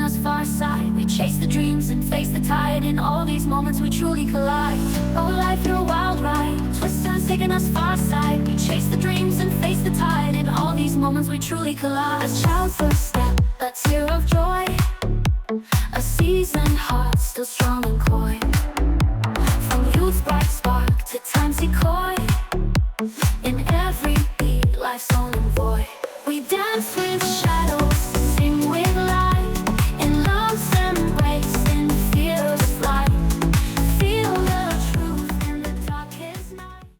us far aside. We chase the dreams and face the tide. In all these moments we truly collide. Oh life, you're a wild ride, twists and turns taking us far aside. We chase the dreams and face the tide. In all these moments we truly collide. A child's first step, a tear of joy, a seasoned heart still strong and coy. From youth's bright spark to time's decoy, in every beat life's own void. We dance with shadows.